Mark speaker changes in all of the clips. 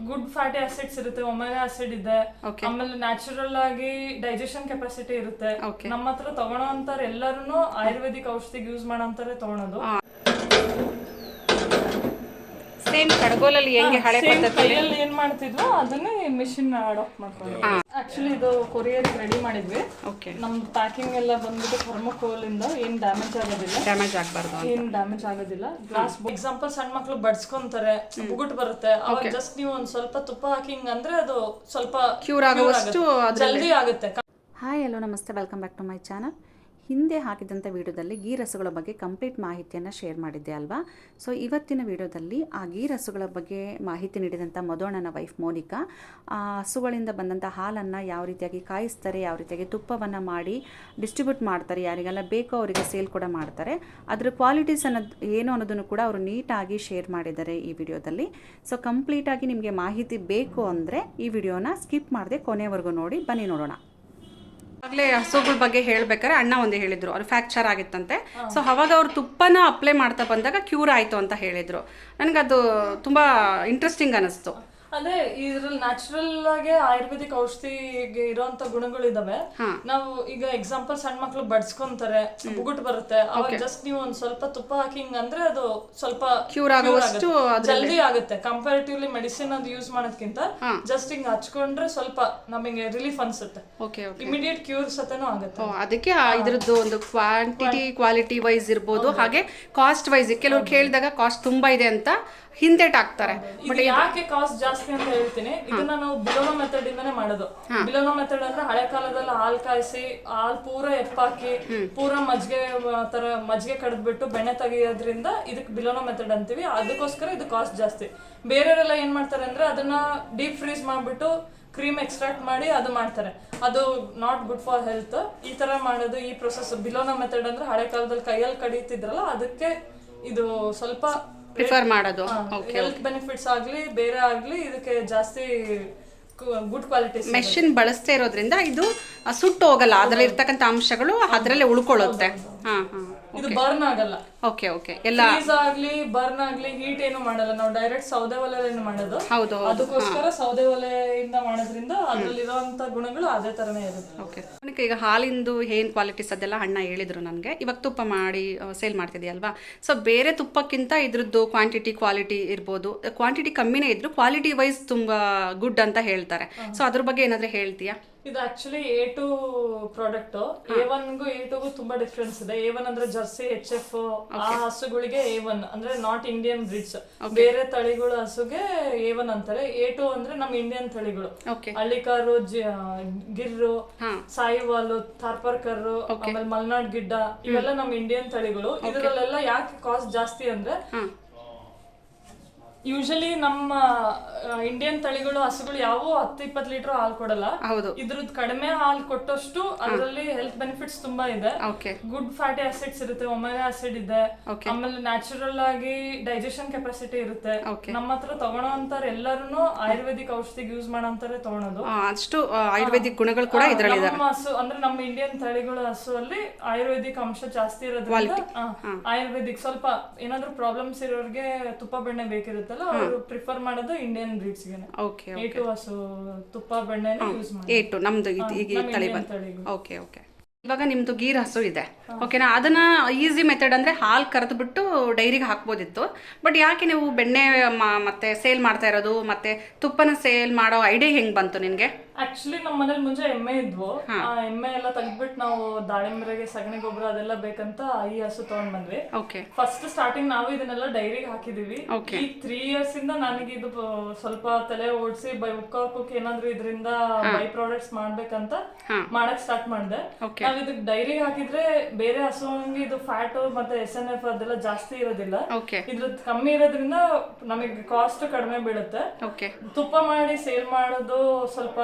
Speaker 1: Good fatty acids ಇರುತ್ತೆ, omega acid ಇದೆ, ಆಮೇಲೆ ನ್ಯಾಚುರಲ್ ಆಗಿ ಡೈಜೆಷನ್ ಕೆಪಾಸಿಟಿ ಇರುತ್ತೆ. ನಮ್ಮ ಹತ್ರ ತಗೊಳೋ ಅಂತಾರೆ ಎಲ್ಲರೂ ಆಯುರ್ವೇದಿಕ್ ಔಷಧಿಗೆ ಯೂಸ್ ಮಾಡೋ ಅಂತಾರೆ ತಗೊಳೋದು.
Speaker 2: ಸೇಮ್ ಕಡಗೋಲಲ್ಲಿ ಹೆಂಗೆ ಹಳೆ ಪದ್ಧತಿ
Speaker 1: ಕೈಯಲ್ಲಿ ಏನ್ ಮಾಡ್ತಿದ್ವೋ ಅದನ್ನೇ ಮಿಷಿನ್ ಅಡಾಪ್ಟ್ ಮಾಡ್ಕೊಂಡು. ಆಕ್ಚುಲಿ ಇದು ಕೊರಿಯರ್ ರೆಡಿ ಮಾಡಿದ್ವಿ. ನಮ್ದು ಪ್ಯಾಕಿಂಗ್ ಎಲ್ಲ ಬಂದ್ಬಿಟ್ಟು ಥರ್ಮೋಕೋಲ್ ಇಂದ ಏನ್ ಡ್ಯಾಮೇಜ್ ಆಗಬಾರ್ದು, ಏನ್ ಡ್ಯಾಮೇಜ್ ಆಗೋದಿಲ್ಲ. ಗ್ಲಾಸ್ ಎಕ್ಸಾಂಪಲ್ ಸಣ್ಣ ಮಕ್ಳು ಬಡ್ಸ್ಕೊಂತಾರೆ, ಬುಗುಟ್ ಬರುತ್ತೆ, ಅವಾಗ ಜಸ್ಟ್ ನೀವು ಒಂದ್ ಸ್ವಲ್ಪ ತುಪ್ಪ ಹಾಕಿಂಗ್ ಅಂದ್ರೆ ಅದು ಸ್ವಲ್ಪ
Speaker 2: ಕ್ಯೂರ್ ಆಗುವಷ್ಟು
Speaker 1: ಜಲ್ದಿ ಆಗುತ್ತೆ.
Speaker 3: Hi hello namaste, welcome back to my channel. ಹಿಂದೆ ಹಾಕಿದಂಥ ವಿಡಿಯೋದಲ್ಲಿ ಗೀ ರಸಗಳ ಬಗ್ಗೆ ಕಂಪ್ಲೀಟ್ ಮಾಹಿತಿಯನ್ನು ಶೇರ್ ಮಾಡಿದ್ದೆ ಅಲ್ವಾ. ಸೊ ಇವತ್ತಿನ ವಿಡಿಯೋದಲ್ಲಿ ಆ ಗೀ ರಸಗಳ ಬಗ್ಗೆ ಮಾಹಿತಿ ನೀಡಿದಂಥ ಮಧುವಣ್ಣನ ವೈಫ್ ಮೋನಿಕಾ ಆ ಹಸುಗಳಿಂದ ಬಂದಂಥ ಹಾಲನ್ನು ಯಾವ ರೀತಿಯಾಗಿ ಕಾಯಿಸ್ತಾರೆ, ಯಾವ ರೀತಿಯಾಗಿ ತುಪ್ಪವನ್ನು ಮಾಡಿ ಡಿಸ್ಟ್ರಿಬ್ಯೂಟ್ ಮಾಡ್ತಾರೆ, ಯಾರಿಗೆಲ್ಲ ಬೇಕೋ ಅವರಿಗೆ ಸೇಲ್ ಕೂಡ ಮಾಡ್ತಾರೆ, ಅದರ ಕ್ವಾಲಿಟೀಸ್ ಅನ್ನೋದು ಏನು ಅನ್ನೋದನ್ನು ಕೂಡ ಅವರು ನೀಟಾಗಿ ಶೇರ್ ಮಾಡಿದ್ದಾರೆ ಈ ವಿಡಿಯೋದಲ್ಲಿ. ಸೊ ಕಂಪ್ಲೀಟಾಗಿ ನಿಮಗೆ ಮಾಹಿತಿ ಬೇಕು ಅಂದರೆ ಈ ವಿಡಿಯೋನ ಸ್ಕಿಪ್ ಮಾಡದೆ ಕೊನೆವರೆಗೂ ನೋಡಿ. ಬನ್ನಿ ನೋಡೋಣ.
Speaker 2: ಆಗಲೇ ಹಸುಗಳ ಬಗ್ಗೆ ಹೇಳ್ಬೇಕಾದ್ರೆ ಅಣ್ಣ ಒಂದು ಹೇಳಿದ್ರು, ಅವ್ರು ಫ್ರ್ಯಾಕ್ಚರ್ ಆಗಿತ್ತಂತೆ. ಸೊ ಅವಾಗ ಅವ್ರು ತುಪ್ಪನ ಅಪ್ಲೈ ಮಾಡ್ತಾ ಬಂದಾಗ ಕ್ಯೂರ್ ಆಯಿತು ಅಂತ ಹೇಳಿದರು. ನನಗದು ತುಂಬ ಇಂಟ್ರೆಸ್ಟಿಂಗ್ ಅನ್ನಿಸ್ತು.
Speaker 1: ಅದೇ ಇದ್ರಲ್ಲಿ ನ್ಯಾಚುರಲ್ ಆಗಿ ಆಯುರ್ವೇದಿಕ್ ಔಷಧಿಗೆ ಇರೋಂತ ಗುಣಗಳಿದಾವೆ. ನಾವು ಈಗ ಎಕ್ಸಾಂಪಲ್ ಸಣ್ಣ ಮಕ್ಳು ಬಡ್ಸ್ಕೊಂತಾರೆ, ಬುಗುಟ್ ಬರುತ್ತೆ, ಅವಾಗ ಜಸ್ಟ್ ನೀವು ಒಂದ್ ಸ್ವಲ್ಪ ತುಪ್ಪ ಹಾಕಿಂಗ್ ಅಂದ್ರೆ ಅದು ಸ್ವಲ್ಪ
Speaker 2: ಕ್ಯೂರ್ ಆಗುವಷ್ಟು
Speaker 1: ಜಲ್ದಿ ಆಗುತ್ತೆ. ಕಂಪ್ಯಾರಿಟಿವ್ಲಿ ಮೆಡಿಸಿನ್ ಅದು ಯೂಸ್ ಮಾಡೋದ್ಕಿಂತ ಜಸ್ಟ್ ಹಿಂಗ್ ಹಚ್ಕೊಂಡ್ರೆ ಸ್ವಲ್ಪ ನಮಗೆ ರಿಲೀಫ್ ಅನ್ಸುತ್ತೆ, ಇಮಿಡಿಯೇಟ್ ಕ್ಯೂರ್ ಸತನೂ ಆಗುತ್ತೆ.
Speaker 2: ಅದಕ್ಕೆ ಇದ್ರದ್ದು ಒಂದು ಕ್ವಾಲಿಟಿ ವೈಸ್ ಇರ್ಬೋದು, ಹಾಗೆ ಕಾಸ್ಟ್ ವೈಸ್ ಕೆಲವ್ರು ಕೇಳಿದಾಗ ಕಾಸ್ಟ್ ತುಂಬಾ ಇದೆ ಅಂತ ಹಿಂದೆಟಾಕ್ತಾರೆ.
Speaker 1: ಬಟ್ ಯಾಕೆ ಕಾಸ್ಟ್ ಜಾಸ್ತಿ ಅಂತ ಹೇಳ್ತೀನಿ. ಇದನ್ನ ನಾವು ಬಿಲೋನೋ ಮೆಥಡ್ ಇಂದಾನೆ ಮಾಡೋದು. ಬಿಲೋನೋ ಮೆಥಡ್ ಅಂದ್ರೆ ಹಳೆ ಕಾಲದಲ್ಲಿ ಹಾಲ್ ಕಾಯಿಸಿ ಹಾಲ್ ಪೂರ ಎಪ್ಪಾಕಿ ಪೂರ ಮಜ್ಜಿಗೆ ಕಡ್ದ್ಬಿಟ್ಟು ಬೆಣ್ಣೆ ತೆಗಿಯೋದ್ರಿಂದ ಇದಕ್ಕೆ ಬಿಲೋನೋ ಮೆಥಡ್ ಅಂತೀವಿ. ಅದಕ್ಕೋಸ್ಕರ ಇದು ಕಾಸ್ಟ್ ಜಾಸ್ತಿ. ಬೇರೆಯವರೆಲ್ಲ ಏನ್ ಮಾಡ್ತಾರೆ ಅಂದ್ರೆ ಅದನ್ನ ಡೀಪ್ ಫ್ರೀಸ್ ಮಾಡ್ಬಿಟ್ಟು ಕ್ರೀಮ್ ಎಕ್ಸ್ಟ್ರಾಕ್ಟ್ ಮಾಡಿ ಅದು ಮಾಡ್ತಾರೆ. ಅದು ನಾಟ್ ಗುಡ್ ಫಾರ್ ಹೆಲ್ತ್. ಈ ತರ ಮಾಡೋದು, ಈ ಪ್ರೊಸೆಸ್ ಬಿಲೋನೋ ಮೆಥಡ್ ಅಂದ್ರೆ ಹಳೆ ಕಾಲದಲ್ಲಿ ಕೈಯಲ್ಲಿ ಕಡಿತಿದ್ರಲ್ಲ, ಅದಕ್ಕೆ ಇದು ಸ್ವಲ್ಪ
Speaker 2: ಪ್ರಿಫರ್ ಮಾಡೋದು.
Speaker 1: ಹೆಲ್ತ್ ಬೆನಿಫಿಟ್ಸ್ ಆಗ್ಲಿ ಬೇರೆ ಆಗ್ಲಿ ಇದಕ್ಕೆ ಜಾಸ್ತಿ ಗುಡ್ ಕ್ವಾಲಿಟಿ.
Speaker 2: ಮೆಷಿನ್ ಬಳಸ್ತಾ ಇರೋದ್ರಿಂದ ಇದು ಸುಟ್ಟು ಹೋಗಲ್ಲ, ಅದರಲ್ಲಿ ಇರ್ತಕ್ಕಂಥ ಅಂಶಗಳು ಅದರಲ್ಲೇ ಉಳ್ಕೊಳ್ಳುತ್ತೆ.
Speaker 1: ಇದು ಬರ್ನ್ ಆಗಲ್ಲ.
Speaker 2: ಎಲ್ಲ
Speaker 1: ಆಗ್ಲಿ ಬರ್ನ್ ಆಗ್ಲಿ ಹೀಟ್ ಏನು ಮಾಡಲ್ಲ. ನಾವು ಡೈರೆಕ್ಟ್ ಸೌದೆ ಒಲೆಯನ್ನು ಮಾಡೋದು.
Speaker 2: ಹೌದು,
Speaker 1: ಅದಕ್ಕೋಸ್ಕರ ಸೌದೆ ಒಲೆಯಿಂದ ಮಾಡೋದ್ರಿಂದ ಅದ್ರಲ್ಲಿರುವಂತ ಗುಣಗಳು ಅದೇ ತರನೇ ಇರುತ್ತೆ.
Speaker 2: ಈಗ ಹಾಲಿಂದು ಏನ್ ಕ್ವಾಲಿಟೀಸ್ ಅದೆಲ್ಲ ಅಣ್ಣ ಹೇಳಿದ್ರು ನನಗೆ. ಇವಾಗ ತುಪ್ಪ ಮಾಡಿ ಸೇಲ್ ಮಾಡ್ತಿದ್ಯಲ್ವಾ, ಸೊ ಬೇರೆ ತುಪ್ಪಕ್ಕಿಂತ ಇದ್ರದ್ದು ಕ್ವಾಂಟಿಟಿ ಇರ್ಬೋದು. ಕ್ವಾಂಟಿಟಿ ಕಮ್ಮಿನೇ ಇದ್ರು ಕ್ವಾಲಿಟಿ ವೈಸ್ ತುಂಬಾ ಗುಡ್ ಅಂತ ಹೇಳ್ತಾರೆ. ಸೊ ಅದ್ರ ಬಗ್ಗೆ ಏನಾದ್ರೂ ಹೇಳ್ತೀಯಾ?
Speaker 1: ಇದು ಆಕ್ಚುಲಿ A2 ಪ್ರಾಡಕ್ಟ್. A1ಗೂ A2ಗೂ ತುಂಬಾ ಡಿಫ್ರೆನ್ಸ್ ಇದೆ. A1 ಅಂದ್ರೆ ಜರ್ಸಿ, HF ಆ ಹಸುಗಳಿಗೆ A1 ಅಂದ್ರೆ ನಾಟ್ ಇಂಡಿಯನ್ ಬ್ರೀಡ್ಸ್. ಬೇರೆ ತಳಿಗಳ ಹಸುಗೆ A1 ಅಂತಾರೆ. A2 ಅಂದ್ರೆ ನಮ್ ಇಂಡಿಯನ್ ತಳಿಗಳು, ಹಳ್ಳಿಕಾರು, ಗಿರ್ರು, ಸಾಯಿವಾಲು, ಥಾರ್ಪರ್ಕರ್, ಆಮೇಲೆ ಮಲ್ನಾಡ್ ಗಿಡ್ಡ, ಇವೆಲ್ಲ ನಮ್ ಇಂಡಿಯನ್ ತಳಿಗಳು. ಇದರಲ್ಲೆಲ್ಲ ಯಾಕೆ ಕಾಸ್ಟ್ ಜಾಸ್ತಿ ಅಂದ್ರೆ ಯೂಶಲಿ ನಮ್ಮ ಇಂಡಿಯನ್ ತಳಿಗಳು ಹಸುಗಳು ಯಾವೋ 10-20 ಲೀಟರ್ ಹಾಲು ಕೊಡಲ್ಲ. ಇದ್ರದ್ದು ಕಡಿಮೆ ಹಾಲು ಕೊಟ್ಟಷ್ಟು ಅದರಲ್ಲಿ ಹೆಲ್ತ್ ಬೆನಿಫಿಟ್ಸ್ ತುಂಬಾ ಇದೆ. ಗುಡ್ ಫ್ಯಾಟಿ ಆಸಿಡ್ಸ್ ಇರುತ್ತೆ, ಒಮೆಗಾ ಆಸಿಡ್ ಇದೆ, ಆಮೇಲೆ ನ್ಯಾಚುರಲ್ ಆಗಿ ಡೈಜೆಷನ್ ಕೆಪಾಸಿಟಿ ಇರುತ್ತೆ. ನಮ್ಮ ಹತ್ರ ತಗೊಳೋ ಅಂತಾರೆ ಎಲ್ಲರೂ ಆಯುರ್ವೇದಿಕ್ ಔಷಧಿಗೆ ಯೂಸ್ ಮಾಡೋ ಅಂತಾರೆ ತಗೊಳೋದು.
Speaker 2: ಅಷ್ಟು ಆಯುರ್ವೇದಿಕ್ ಗುಣಗಳು ಕೂಡ ಇದರಲ್ಲಿ ಇದೆ.
Speaker 1: ನಮ್ಮ ಹಸು ಅಂದ್ರೆ ನಮ್ಮ ಇಂಡಿಯನ್ ತಳಿಗಳ ಹಸುವಲ್ಲಿ ಆಯುರ್ವೇದಿಕ್ ಅಂಶ ಜಾಸ್ತಿ ಇರೋದ್ರಿಂದ ಆಯುರ್ವೇದಿಕ್ ಸ್ವಲ್ಪ ಏನಾದ್ರೂ ಪ್ರಾಬ್ಲಮ್ಸ್ ಇರೋರಿಗೆ ತುಪ್ಪ ಬೆಣ್ಣೆ ಬೇಕಿರುತ್ತೆ, ಅವರು ಪ್ರಿಫರ್ ಮಾಡೋದು ಇಂಡಿಯನ್ ಬ್ರೀಡ್ಸ್ ಗೆ. A2 ಹಸು ತುಪ್ಪ ಬೆಣ್ಣೆನ ಯೂಸ್ ಮಾಡಿ.
Speaker 2: A2 ನಮ್ದು ಈಗ ತಳಿ ಬಂತು. ಇವಾಗ ನಿಮ್ದು ಗೀರ್ ಹಸು ಇದೆ, ಓಕೆನಾ? ಅದನ್ನ ಈಸಿ ಮೆಥಡ್ ಅಂದ್ರೆ ಹಾಲು ಕರೆದು ಬಿಟ್ಟು ಡೈರಿಗೆ ಹಾಕ್ಬೋದಿತ್ತು. ಬಟ್ ಯಾಕೆ ನೀವು ಬೆಣ್ಣೆ ಮತ್ತೆ ಸೇಲ್ ಮಾಡ್ತಾ ಇರೋದು, ಮತ್ತೆ ತುಪ್ಪನ ಸೇಲ್ ಮಾಡೋ ಐಡಿಯಾ ಹೆಂಗ್ ಬಂತು ನಿನ್ಗೆ?
Speaker 1: ಆಕ್ಚುಲಿ ನಮ್ಮ ಮನೇಲಿ ಮುಂಚೆ ಎಮ್ಮೆ ಇದ್ವು. ಆ ಎಮ್ಮೆ ಎಲ್ಲ ತೆಗ್ದ್ಬಿಟ್ಟು ನಾವು ದಾಳಿಂಬರೆಗೆ ಸಗಣಿ ಗೊಬ್ಬರ ಅದೆಲ್ಲ ಬೇಕಂತ ಈ ಹಸು ತಗೊಂಡ್ ಬಂದ್ವಿ. ಫಸ್ಟ್ ಸ್ಟಾರ್ಟಿಂಗ್ ನಾವು ಇದನ್ನೆಲ್ಲ ಡೈರಿಗೆ ಹಾಕಿದೀವಿ. ಈ 3 years ಇಂದ ನನಗೆ ಇದು ಸ್ವಲ್ಪ ತಲೆ ಓಡಿಸಿ ಉಕ್ಕಾಕೋಕ್ ಏನಾದ್ರು ಇದರಿಂದ ಬೈ ಪ್ರಾಡಕ್ಟ್ಸ್ ಮಾಡ್ಬೇಕಂತ ಮಾಡಕ್ ಸ್ಟಾರ್ಟ್ ಮಾಡಿದೆ. ನಾವ್ ಇದಕ್ ಡೈರಿಗೆ ಹಾಕಿದ್ರೆ ಬೇರೆ ಹಸುವಿಗೆ ಇದು ಫ್ಯಾಟ್ ಮತ್ತೆ SNF ಅದೆಲ್ಲ ಜಾಸ್ತಿ ಇರೋದಿಲ್ಲ. ಇದ್ರದ್ದು ಕಮ್ಮಿ ಇರೋದ್ರಿಂದ ನಮಗೆ ಕಾಸ್ಟ್ ಕಡಿಮೆ ಬೀಳುತ್ತೆ. ತುಪ್ಪ ಮಾಡಿ ಸೇಲ್ ಮಾಡೋದು ಸ್ವಲ್ಪ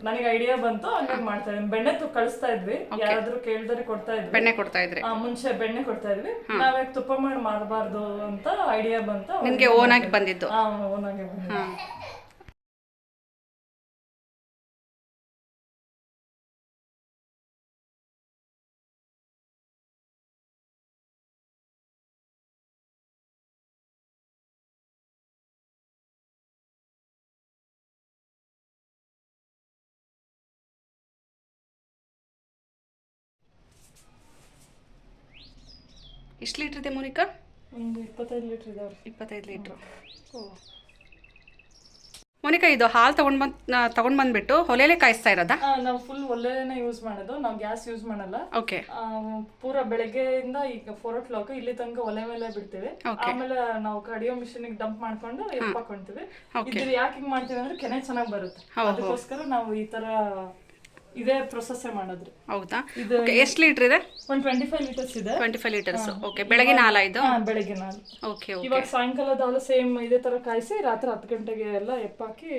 Speaker 1: ನನಗೆ ಐಡಿಯಾ ಬಂತು, ಹಂಗಾಗಿ ಮಾಡ್ತಾ ಇದ್ವಿ. ಬೆಣ್ಣೆ ಕಳಿಸ್ತಾ ಇದ್ವಿ, ಯಾರಾದ್ರೂ ಕೇಳಿದ್ರೆ ಕೊಡ್ತಾ ಇದ್ವಿ.
Speaker 2: ಬೆಣ್ಣೆ ಕೊಡ್ತಾ ಇದ್ರಿ?
Speaker 1: ಮುಂಚೆ ಬೆಣ್ಣೆ ಕೊಡ್ತಾ ಇದ್ವಿ. ನಾವ್ಯಾಕೆ ತುಪ್ಪ ಮಾಡಿ ಮಾಡಬಾರ್ದು ಅಂತ ಐಡಿಯಾ ಬಂತು.
Speaker 2: ನಿಮ್ಗೆ ಓನ್ ಆಗಿ ಬಂದಿದ್ದು?
Speaker 1: ಓನ್ ಆಗಿ ಬಂದಿದ್ದು.
Speaker 2: ಎಷ್ಟು ಲೀಟ್ರ್ ಇದೆ ಮೋನಿಕಾ?
Speaker 1: ಒಂದು 25 ಲೀಟ್ರ್ ಇದಾವ್ರಿ.
Speaker 2: 25 ಲೀಟ್ರು. ಓ ಮೋನಿಕಾ, ಇದು ಹಾಲು ತಗೊಂಡು ಬಂದ್ಬಿಟ್ಟು ಒಲೆಯಲ್ಲೇ ಕಾಯಿಸ್ತಾ ಇರೋದಾ?
Speaker 1: ನಾವು ಫುಲ್ ಒಲೆನೇ ಯೂಸ್ ಮಾಡೋದು, ನಾವು ಗ್ಯಾಸ್ ಯೂಸ್ ಮಾಡಲ್ಲ.
Speaker 2: ಓಕೆ.
Speaker 1: ಪೂರಾ ಬೆಳಗ್ಗೆಯಿಂದ ಈಗ 4 o'clock ಇಲ್ಲಿ ತನಕ ಒಲೆ ಮೇಲೆ ಬಿಡ್ತೀವಿ. ಆಮೇಲೆ ನಾವು ಕಡಿಯೋ ಮಿಷಿನ್ ಡಂಪ್ ಮಾಡ್ಕೊಂಡು ಹಾಕೊಂತೀವಿ. ಇದ್ರ ಯಾಕೆ ಹಿಂಗ್ ಮಾಡ್ತೀವಿ ಅಂದ್ರೆ ಕೆನೆ ಚೆನ್ನಾಗಿ ಬರುತ್ತೆ, ಅದಕ್ಕೋಸ್ಕರ ನಾವು ಈ ತರ ಇದೇ ಪ್ರೊಸೆಸ್ ಮಾಡೋದ್ರಿ.
Speaker 2: ಹೌದಾ? ಎಷ್ಟು ಲೀಟರ್ ಇದೆ?
Speaker 1: 25 ಲೀಟರ್ಸ್ ಇದೆ.
Speaker 2: 25 ಲೀಟರ್ಸ್. ಓಕೆ. ಬೆಳಗಿನ ಹಾಲ ಇದು?
Speaker 1: ಬೆಳಗಿನ ಹಾಲು.
Speaker 2: ಓಕೆ.
Speaker 1: ಇವಾಗ ಸಾಯಂಕಾಲದ ಹಾಲು ಸೇಮ್ ಇದೇ ತರ ಕಾಯಿಸಿ ರಾತ್ರಿ 10 ಗಂಟೆಗೆ ಎಲ್ಲ ಎಪ್ಪಾಕಿ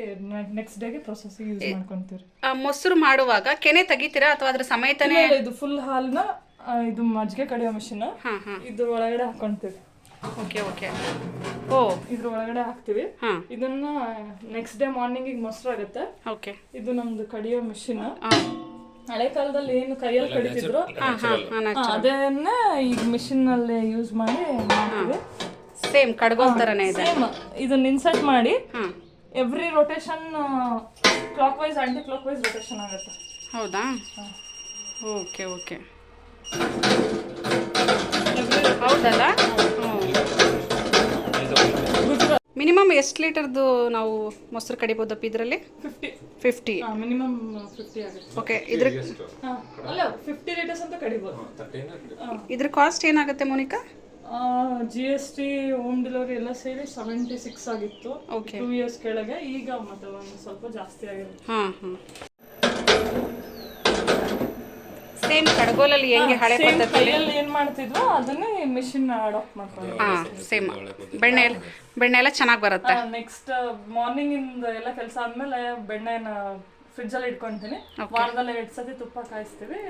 Speaker 1: ನೆಕ್ಸ್ಟ್ ಡೇಗೆ ಪ್ರೊಸೆಸ್ ಯೂಸ್ ಮಾಡ್ಕೊಂತೀವಿ.
Speaker 2: ಮೊಸರು ಮಾಡುವಾಗ ಕೆನೆ ತೆಗಿತೀರಾ ಅಥವಾ ಅದ್ರ ಸಮೇತನೇ?
Speaker 1: ಇದು ಫುಲ್ ಹಾಲ್ನ ಇದು ಮಜ್ಜಿಗೆ ಕಡಿಯೋ ಮಿಷಿನ್ ಇದ್ರ ಒಳಗಡೆ ಹಾಕೊಂತೀವಿ.
Speaker 2: Okay okay. ಓ,
Speaker 1: ಇದ್ರ ಒಳಗಡೆ ಹಾಕ್ತಿವಿ. ಇದನ್ನ ನೆಕ್ಸ್ಟ್ ಡೇ ಮಾರ್ನಿಂಗ್ ಮೊಸರು ಆಗುತ್ತೆ.
Speaker 2: ಓಕೆ.
Speaker 1: ಇದು ನಮ್ದು ಕಡಿಯೋ ಮಿಷಿನ್. ಹಳೆ ಕಾಲದಲ್ಲಿ ಏನು ಕೈಯಲ್ಲಿ ಕಡಿತಿದ್ರು ಅದನ್ನ ಈಗ ಮಿಷಿನ್ ಅಲ್ಲಿ ಯೂಸ್ ಮಾಡಿ ಮಾಡ್ತೀವಿ.
Speaker 2: ಸೇಮ್ ಕಡ್ಗೋ ತರನೇ ಇದೆ.
Speaker 1: ಸೇಮ್ ಇದನ್ನ ಇನ್ಸರ್ಟ್ ಮಾಡಿ every rotation clockwise anticlockwise rotation ಆಗುತ್ತೆ.
Speaker 2: ಹೌದಾ? Okay okay. ಹೌದಲ್ಲ? ಮಿನಿಮಮ್ ಎಷ್ಟು ಲೀಟರ್ದು ನಾವು ಮೊಸರು ಕಡಿಬೋದಪ್ಪ ಇದರಲ್ಲಿ? 50.
Speaker 1: ಮಿನಿಮಮ್ 50 ಆಗುತ್ತೆ.
Speaker 2: ಓಕೆ. ಇದ್ರ
Speaker 1: ಅಲ್ಲ 50 ಲೀಟರ್ಸ್ ಅಂತ ಕಡಿಬೋದು.
Speaker 2: ಇದ್ರ ಕಾಸ್ಟ್ ಏನಾಗುತ್ತೆ ಮೋನಿಕಾ?
Speaker 1: GST ಹೋಮ್ ಡೆಲಿವರಿ ಎಲ್ಲ ಸೇರಿ 76 ಆಗಿತ್ತು 2 ಇಯರ್ಸ್ ಕೆಳಗೆ. ಈಗ ಮತ್ತೆ ಒಂದು ಸ್ವಲ್ಪ ಜಾಸ್ತಿ ಆಗಿದೆ.
Speaker 2: ಸೇಮ್ ಕಡಗೋಲಲ್ಲಿ ಹೆಂಗೆ ಹಳೆ ಪದ್ಧತಿ
Speaker 1: ಕೈಯಲ್ಲಿ ಏನ್ ಮಾಡ್ತಿದ್ವೋ ಅದನ್ನೇ ಮಿಷಿನ್ ಅಡಾಪ್ಟ್ ಮಾಡ್ಕೊಂಡು
Speaker 2: ಸೇಮ್ ಬೆಣ್ಣೆ ಎಲ್ಲ ಚೆನ್ನಾಗಿ ಬರುತ್ತೆ.
Speaker 1: ನೆಕ್ಸ್ಟ್ ಮಾರ್ನಿಂಗ್ ಇಂದ ಎಲ್ಲ ಕೆಲಸ ಆದ್ಮೇಲೆ ಬೆಣ್ಣೆನ ಫ್ರಿಡ್ಜ್ ಅಲ್ಲಿ ಇಟ್ಕೊಂತೀನಿ. ವಾರದಲ್ಲಿ 2 ಸತಿ ತುಪ್ಪ ಕಾಯಿಸ್ತೀವಿ.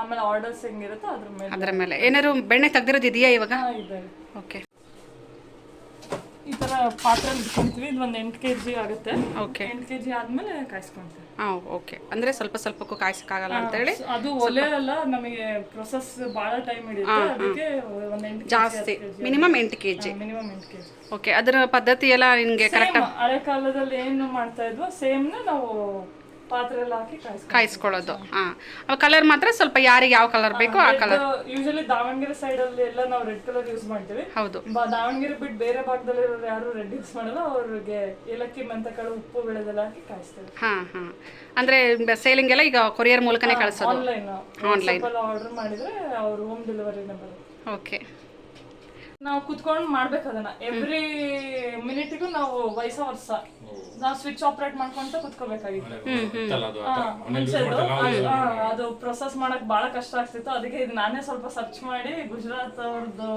Speaker 1: ಆಮೇಲೆ ಆರ್ಡರ್ಸ್ ಹೆಂಗಿರುತ್ತೋ ಅದ್ರ ಮೇಲೆ
Speaker 2: ಏನಾದ್ರು ಬೆಣ್ಣೆ ತೆಗ್ದಿರೋದು ಇದೆಯಾ ಇವಾಗ?
Speaker 1: ಇದೆ.
Speaker 2: ಓಕೆ.
Speaker 1: ಈ ತರ ಪಾತ್ರೆ ಇಟ್ಕೊಂತೀವಿ. ಇದು ಒಂದು 8 kg ಆಗುತ್ತೆ.
Speaker 2: ಓಕೆ.
Speaker 1: 8 kg ಆದ್ಮೇಲೆ ಕಾಯಿಸ್ಕೊಂತೀವಿ.
Speaker 2: ಓಕೆ. ಅಂದ್ರೆ ಸ್ವಲ್ಪ ಸ್ವಲ್ಪಕ್ಕೂ ಕಾಯಿಸಕ್ಕಾಗಲ್ಲ ಅಂತ ಹೇಳಿ
Speaker 1: ಅದು ಒಲೆ ಅಲ್ಲ, ನಮಗೆ ಪ್ರೊಸೆಸ್ ಬಹಳ ಟೈಮ್ ಹಿಡಿಯುತ್ತೆ. ಅದಕ್ಕೆ ಒಂದು 8
Speaker 2: ಜಾಸ್ತಿ minimum 8 kg.
Speaker 1: Minimum 8 kg.
Speaker 2: Okay. ಅದರ ಪದ್ಧತಿ ಎಲ್ಲ ನಿಮಗೆ ಕರೆಕ್ಟ್?
Speaker 1: ಹಳೆ ಕಾಲದಲ್ಲಿ ಏನು ಮಾಡ್ತಾ ಇದ್ವೋ ಸೇಮ್ನ ನಾವು ಪಾತ್ರೆಯಲ್ಲಿ ಹಾಕಿ
Speaker 2: ಕಾಯಿಸ್ಕೊಳ್ಳೋದು. ಕಲರ್ ಮಾತ್ರ ಸ್ವಲ್ಪ ಯಾರಿಗೆ ಯಾವ ಕಲರ್ ಬೇಕೋ ಆ ಕಲರ್.
Speaker 1: ಯೂಶಲಿ ದಾವಣಗೆರೆ ಸೈಡ್ ಅಲ್ಲಿ ಎಲ್ಲ ನಾವು ರೆಡ್ ಕಲರ್ ಯೂಸ್ ಮಾಡ್ತೀವಿ.
Speaker 2: ಹೌದು.
Speaker 1: ದಾವಣಗೆರೆ ಬಿಟ್ಟು ಬೇರೆ ಭಾಗದಲ್ಲಿ ಯಾರು ರೆಡ್ ಯೂಸ್ ಮಾಡಲ್ಲ. ಅವ್ರಿಗೆ ಏಲಕ್ಕಿ ಮೆಂತಕಾಳು ಉಪ್ಪು ಬೆಳೆದೆಲ್ಲ ಹಾಕಿ ಕಾಯಿಸ್ತೀವಿ.
Speaker 2: ಅಂದ್ರೆ ಸೇಲಿಂಗ್ ಎಲ್ಲ ಈಗ ಕೊರಿಯರ್ ಮೂಲಕನೇ ಕಳಿಸೋದು?
Speaker 1: ಆನ್ಲೈನ್ ಆರ್ಡರ್ ಮಾಡಿದ್ರೆ ಅವ್ರು ಹೋಮ್ ಡೆಲಿವರಿನೇ ಬರುತ್ತೆ.
Speaker 2: ಓಕೆ.
Speaker 1: ನಾವು ಕುತ್ಕೊಂಡು ಮಾಡ್ಬೇಕು ಅದನ್ನ. ಎವ್ರಿ ಮಿನಿಟಿಗೂ ನಾವು ವಯಸ್ಸ ವರ್ಷ ನಾವು ಸ್ವಿಚ್ ಆಪರೇಟ್ ಮಾಡ್ಕೊಂತ ಕುತ್ಕೋಬೇಕಾಗಿತ್ತು. ಅದು ಪ್ರೊಸೆಸ್ ಮಾಡಕ್ ಬಹಳ ಕಷ್ಟ ಆಗ್ತಿತ್ತು. ಅದಕ್ಕೆ ಇದು ನಾನೇ ಸ್ವಲ್ಪ ಸರ್ಚ್ ಮಾಡಿ ಗುಜರಾತ್ ಅವ್ರದ್ದು.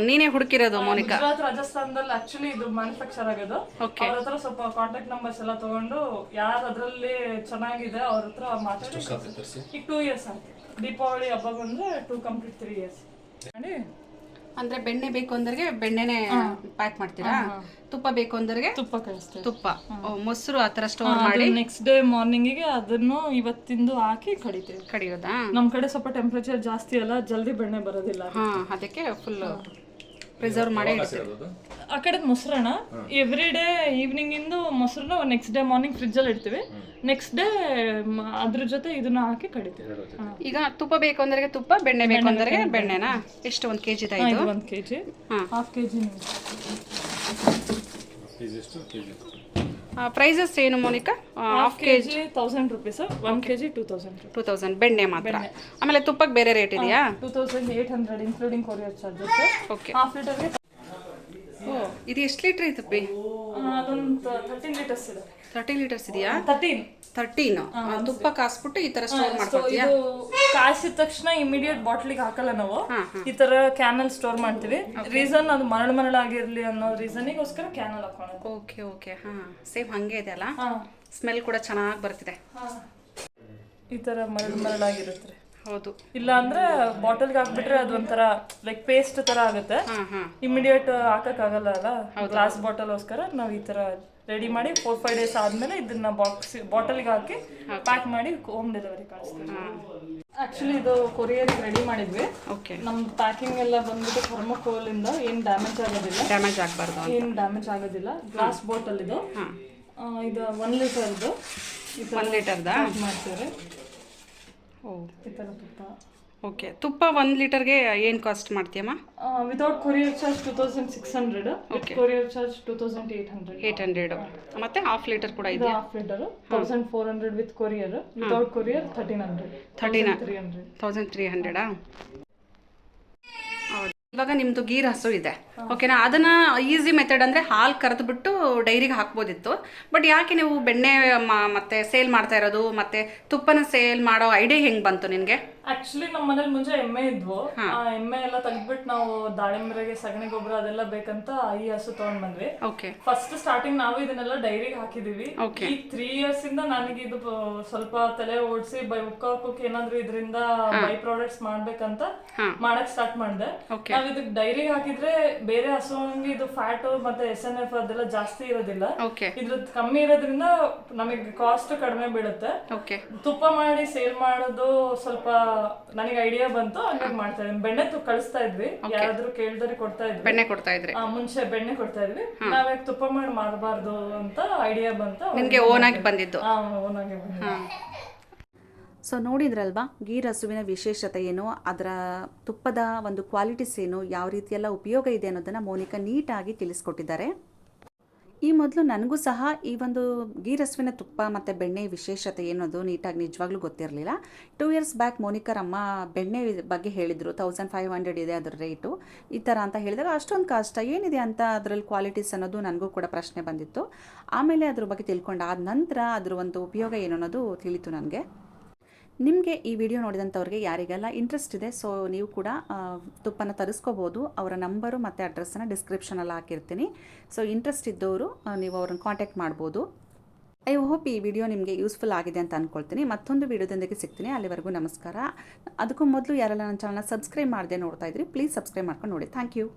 Speaker 2: ನೀನೇ ಹುಡುಕಿರೋದು ಮೋನಿಕಾ?
Speaker 1: ಗುಜರಾತ್ ರಾಜಸ್ಥಾನದಲ್ಲಿ ಆಕ್ಚುಲಿ ಇದು ಮ್ಯಾನುಫ್ಯಾಕ್ಚರ್ ಆಗೋದು. ಅವ್ರ ಹತ್ರ ಸ್ವಲ್ಪ ಕಾಂಟ್ಯಾಕ್ಟ್ ನಂಬರ್ಸ್ ಎಲ್ಲ ತಗೊಂಡು ಯಾರು ಅದ್ರಲ್ಲಿ ಚೆನ್ನಾಗಿದೆ ಅವ್ರ ಹತ್ರ ಮಾತಾಡಿ ಈಗ 2 years ಆಯ್ತು. ದೀಪಾವಳಿ ಹಬ್ಬ ಬಂದ್ರೆ 2 complete 3 years.
Speaker 2: ಅಂದ್ರೆ ಬೆಣ್ಣೆ ಬೇಕು ಅಂದ್ರಿಗೆ ಬೆಣ್ಣೆನೆ ಪ್ಯಾಕ್ ಮಾಡ್ತೀರಾ? ತುಪ್ಪ ಬೇಕು ಅಂದ್ರಿಗೆ
Speaker 1: ತುಪ್ಪ ಕಳಿಸ್ತೀವಿ.
Speaker 2: ತುಪ್ಪ. ಮೊಸರು ಆತರ ಸ್ಟೋರ್ ಮಾಡಿ
Speaker 1: ನೆಕ್ಸ್ಟ್ ಡೇ ಮಾರ್ನಿಂಗಿಗೆ ಅದನ್ನು ಇವತ್ತಿಂದು ಹಾಕಿ ಕಡಿತೀವಿ.
Speaker 2: ಕಡಿಯೋದಾ?
Speaker 1: ನಮ್ ಕಡೆ ಸ್ವಲ್ಪ ಟೆಂಪರೇಚರ್ ಜಾಸ್ತಿ ಅಲ್ಲ, ಜಲ್ದಿ ಬೆಣ್ಣೆ ಬರೋದಿಲ್ಲ.
Speaker 2: ಅದಕ್ಕೆ ಫುಲ್ ಪ್ರಿಸರ್ವ್ ಮಾಡಿ ಇಡ್ತೀವಿ.
Speaker 1: ಆ ಕಡೆ ಮೊಸರನ್ನ ಎವ್ರಿ ಡೇ ಈವ್ನಿಂಗ್ ಇಂದು ಮೊಸರನ್ನ ನೆಕ್ಸ್ಟ್ ಡೇ ಮಾರ್ನಿಂಗ್ ಫ್ರಿಜ್ ಅಲ್ಲಿ ಇಡ್ತೀವಿ. ನೆಕ್ಸ್ಟ್ ಡೇ ಅದ್ರ ಜೊತೆ ಇದನ್ನ ಹಾಕಿ ಕಡಿತೀವಿ.
Speaker 2: ಈಗ ತುಪ್ಪ ಬೇಕು ಅಂದ್ರೆ ತುಪ್ಪ, ಬೆಣ್ಣೆ ಬೇಕು ಅಂದ್ರೆ ಬೆಣ್ಣೆನಾ? ಎಷ್ಟು 1 kg ಇದೆ ಇದು?
Speaker 1: 1 kg. Half kg.
Speaker 2: ಪ್ರೈಸಸ್ ಏನು Monica?
Speaker 1: Half kg 1000 rupees, 1 kg 2000
Speaker 2: ಬೆಣ್ಣೆ ಮಾತ್ರ. ಆಮೇಲೆ ತುಪ್ಪಕ್ಕೆ ಬೇರೆ ರೇಟ್ ಇದೆಯಾ?
Speaker 1: 2800 including courier charges.
Speaker 2: Okay.
Speaker 1: Half ಲೀಟರ್ಗೆ.
Speaker 2: ಇದು ಎಷ್ಟು ಲೀಟರ್ ಇದೆ ತುಪ್ಪಿ?
Speaker 1: ಅದೊಂದು 13 ಲೀಟರ್ಸ್ ಇದೆ.
Speaker 2: 30 ಲೀಟರ್ಸ್ ಇದೆಯಾ?
Speaker 1: 13
Speaker 2: ತುಪ್ಪ ಕಾಸ್ಬಿಟ್ಟು ಈ ತರ ಸ್ಟೋರ್ ಮಾಡ್ಕೊಳ್ತೀಯಾ?
Speaker 1: ಇದು ಕಾಯಿಸಿದ ತಕ್ಷಣ ಇಮಿಡಿಯೇಟ್ ಬಾಟ್ಲಿಗೆ ಹಾಕಲ್ಲ ನಾವು. ಈ ತರ ಕ್ಯಾನಲ್ ಸ್ಟೋರ್ ಮಾಡ್ತೀವಿ. ರೀಸನ್ ಅದು ಮರಳಾಗಿರ್ಲಿ ಅನ್ನೋ ರೀಸನ್ಗೋಸ್ಕರ ಕ್ಯಾನಲ್ ಹಾಕೋಣ.
Speaker 2: Okay okay. ಸೇಮ್ ಹಂಗೆ ಇದೆ ಅಲ್ಲ? ಸ್ಮೆಲ್ ಕೂಡ ಚೆನ್ನಾಗಿ ಬರ್ತಿದೆ.
Speaker 1: ಈ ತರ ಮರಳಾಗಿರುತ್ತೆ.
Speaker 2: ಹೌದು.
Speaker 1: ಇಲ್ಲ ಅಂದ್ರೆ ಬಾಟಲ್ಗೆ ಹಾಕ್ಬಿಟ್ರೆ ಅದು ಒಂಥರ ಲೈಕ್ ಪೇಸ್ಟ್ ತರ ಆಗುತ್ತೆ. ಇಮಿಡಿಯೇಟ್ ಹಾಕಕ್ ಆಗಲ್ಲ ಅಲ್ಲ, ಗ್ಲಾಸ್ ಬಾಟಲ್ಗೋಸ್ಕರ ನಾವು ಈ ತರ ರೆಡಿ ಮಾಡಿ 4-5 days ಆದ್ಮೇಲೆ ಇದನ್ನ ಬಾಟಲ್ಗೆ ಹಾಕಿ ಪ್ಯಾಕ್ ಮಾಡಿ ಹೋಮ್ ಡೆಲಿವರಿ ಕಳಿಸ್ತೀವಿ. ಆಕ್ಚುಲಿ ಇದು ಕೊರಿಯರ್ ರೆಡಿ ಮಾಡಿದ್ವಿ. ನಮ್ದು ಪ್ಯಾಕಿಂಗ್ ಎಲ್ಲ ಬಂದ್ಬಿಟ್ಟು ಥರ್ಮೋಕೋಲ್ ಇಂದ ಏನ್ ಡ್ಯಾಮೇಜ್ ಆಗೋದಿಲ್ಲ.
Speaker 2: ಡ್ಯಾಮೇಜ್ ಆಗಬಾರ್ದು.
Speaker 1: ಏನ್ ಡ್ಯಾಮೇಜ್ ಆಗೋದಿಲ್ಲ. ಗ್ಲಾಸ್ ಬಾಟಲ್ ಇದು. ಇದು 1 ಲೀಟರ್ದು.
Speaker 2: 1 ಲೀಟರ್ದ
Speaker 1: ಮಾಡ್ತೀವಿ. ಈ ತರ ತುಪ್ಪ
Speaker 2: ಓಕೆ. ತುಪ್ಪ 1 ಲೀಟರ್ಗೆ ಏನು ಕಾಸ್ಟ್ ಮಾಡ್ತೀಯಮ್ಮ?
Speaker 1: Without courier charge 2600, with courier charge 2800.
Speaker 2: 800. ಮತ್ತೆ ಹಾಫ್ ಲೀಟರ್ ಕೂಡ ಇದೆ.
Speaker 1: Half litre 1400 with courier, without courier 1300.
Speaker 2: 1300. ಇವಾಗ ನಿಮ್ಮದು ಗೀರ್ ಹಸು ಇದೆ, ಓಕೆನಾ? ಅದನ್ನು ಈಸಿ ಮೆಥಡ್ ಅಂದರೆ ಹಾಲು ಕರೆದುಬಿಟ್ಟು ಡೈರಿಗೆ ಹಾಕ್ಬೋದಿತ್ತು. ಬಟ್ ಯಾಕೆ ನೀವು ಬೆಣ್ಣೆ ಮತ್ತೆ ಸೇಲ್ ಮಾಡ್ತಾ ಇರೋದು, ಮತ್ತೆ ತುಪ್ಪನ ಸೇಲ್ ಮಾಡೋ ಐಡಿಯಾ ಹೆಂಗೆ ಬಂತು ನಿನಗೆ?
Speaker 1: ಆಕ್ಚುಲಿ ನಮ್ಮ ಮನೇಲಿ ಮುಂಚೆ ಎಮ್ಮೆ ಇದ್ವು. ಆ ಎಮ್ಮೆ ಎಲ್ಲ ತೆಗ್ದ್ಬಿಟ್ಟು ನಾವು ದಾಳಿಂಬ್ರೆಗೆ ಸಗಣಿ ಗೊಬ್ಬರ ಅದೆಲ್ಲ ಬೇಕಂತ ಈ ಹಸು ತಗೊಂಡ್ ಬಂದ್ವಿ. ಫಸ್ಟ್ ಸ್ಟಾರ್ಟಿಂಗ್ ನಾವು ಇದನ್ನೆಲ್ಲ ಡೈರಿಗೆ ಹಾಕಿದೀವಿ. ಈ 3 years ಇಂದ ನನಗೆ ಇದು ಸ್ವಲ್ಪ ತಲೆ ಓಡಿಸಿ ಉಕ್ಕಾಕೋಕ್ ಏನಾದ್ರು ಇದರಿಂದ ಬೈ ಪ್ರಾಡಕ್ಟ್ಸ್ ಮಾಡ್ಬೇಕಂತ ಮಾಡಕ್ ಸ್ಟಾರ್ಟ್ ಮಾಡಿದೆ. ನಾವ್ ಇದಕ್ ಡೈರಿಗೆ ಹಾಕಿದ್ರೆ ಬೇರೆ ಹಸುವಿಗೆ ಇದು ಫ್ಯಾಟ್ ಮತ್ತೆ SNF ಅದೆಲ್ಲ ಜಾಸ್ತಿ ಇರೋದಿಲ್ಲ. ಇದ್ರದ್ದು ಕಮ್ಮಿ ಇರೋದ್ರಿಂದ ನಮಗೆ ಕಾಸ್ಟ್ ಕಡಿಮೆ ಬೀಳುತ್ತೆ. ತುಪ್ಪ ಮಾಡಿ ಸೇಲ್ ಮಾಡೋದು ಸ್ವಲ್ಪ ನನಗೆ ಐಡಿಯಾ ಬಂತು, ಹಂಗಾಗಿ ಮಾಡ್ತಾ ಇದ್ವಿ. ಬೆಣ್ಣೆ ಕಳಿಸ್ತಾ ಇದ್ವಿ, ಯಾರಾದ್ರೂ ಕೇಳಿದ್ರೆ ಕೊಡ್ತಾ ಇದ್ವಿ.
Speaker 2: ಬೆಣ್ಣೆ ಕೊಡ್ತಾ ಇದ್ರಿ?
Speaker 1: ಮುಂಚೆ ಬೆಣ್ಣೆ ಕೊಡ್ತಾ ಇದ್ವಿ. ನಾವೇ ತುಪ್ಪ ಮಾಡಿ ಮಾರಬಾರ್ದು ಅಂತ ಐಡಿಯಾ ಬಂತು.
Speaker 2: ನಿಮ್ಗೆ ಓನ್ ಆಗಿ ಬಂದಿದ್ದು?
Speaker 1: ಓನ್ ಆಗಿ ಬಂದಿದ್ದು.
Speaker 3: ಸೊ ನೋಡಿದ್ರಲ್ವಾ ಗೀರ್ ಹಸುವಿನ ವಿಶೇಷತೆ ಏನು, ಅದರ ತುಪ್ಪದ ಒಂದು ಕ್ವಾಲಿಟೀಸ್ ಏನು, ಯಾವ ರೀತಿಯೆಲ್ಲ ಉಪಯೋಗ ಇದೆ ಅನ್ನೋದನ್ನು ಮೋನಿಕಾ ನೀಟಾಗಿ ತಿಳಿಸ್ಕೊಟ್ಟಿದ್ದಾರೆ. ಈ ಮೊದಲು ನನಗೂ ಸಹ ಈ ಒಂದು ಗೀರ್ ಹಸುವಿನ ತುಪ್ಪ ಮತ್ತು ಬೆಣ್ಣೆ ವಿಶೇಷತೆ ಏನದು ನೀಟಾಗಿ ನಿಜವಾಗ್ಲೂ ಗೊತ್ತಿರಲಿಲ್ಲ. 2 years ಬ್ಯಾಕ್ ಮೋನಿಕರ್ ಅಮ್ಮ ಬೆಣ್ಣೆ ಬಗ್ಗೆ ಹೇಳಿದರು, 1500 ಇದೆ ಅದರ ರೇಟು ಈ ಥರ ಅಂತ ಹೇಳಿದಾಗ ಅಷ್ಟೊಂದು ಕಾಸ್ಟ್ ಏನಿದೆ ಅಂತ ಅದರಲ್ಲಿ ಕ್ವಾಲಿಟೀಸ್ ಅನ್ನೋದು ನನಗೂ ಕೂಡ ಪ್ರಶ್ನೆ ಬಂದಿತ್ತು. ಆಮೇಲೆ ಅದ್ರ ಬಗ್ಗೆ ತಿಳ್ಕೊಂಡಾದ ನಂತರ ಅದ್ರ ಒಂದು ಉಪಯೋಗ ಏನು ಅನ್ನೋದು ತಿಳಿತು ನನಗೆ. ನಿಮಗೆ ಈ ವಿಡಿಯೋ ನೋಡಿದಂಥವ್ರಿಗೆ ಯಾರಿಗೆಲ್ಲ ಇಂಟ್ರೆಸ್ಟ್ ಇದೆ, ಸೊ ನೀವು ಕೂಡ ತುಪ್ಪನ ತರಿಸ್ಕೋಬೋದು. ಅವರ ನಂಬರು ಮತ್ತು ಅಡ್ರೆಸ್ಸನ್ನು ಡಿಸ್ಕ್ರಿಪ್ಷನಲ್ಲಿ ಹಾಕಿರ್ತೀನಿ. ಸೊ ಇಂಟ್ರೆಸ್ಟ್ ಇದ್ದವರು ನೀವು ಅವ್ರನ್ನ ಕಾಂಟ್ಯಾಕ್ಟ್ ಮಾಡ್ಬೋದು. ಐ ಹೋಪ್ ಈ ವಿಡಿಯೋ ನಿಮಗೆ ಯೂಸ್ಫುಲ್ ಆಗಿದೆ ಅಂತ ಅಂದ್ಕೊಳ್ತೀನಿ. ಮತ್ತೊಂದು ವಿಡಿಯೋದೊಂದಿಗೆ ಸಿಗ್ತೀನಿ. ಅಲ್ಲಿವರೆಗೂ ನಮಸ್ಕಾರ. ಅದಕ್ಕೂ ಮೊದಲು ಯಾರೆಲ್ಲ ನನ್ನ ಚಾನಲ್ನ ಸಬ್ಸ್ಕ್ರೈಬ್ ಮಾಡದೆ ನೋಡ್ತಾ ಇದ್ರಿ, ಪ್ಲೀಸ್ ಸಬ್ಸ್ಕ್ರೈಬ್ ಮಾಡ್ಕೊಂಡು ನೋಡಿ. Thank you.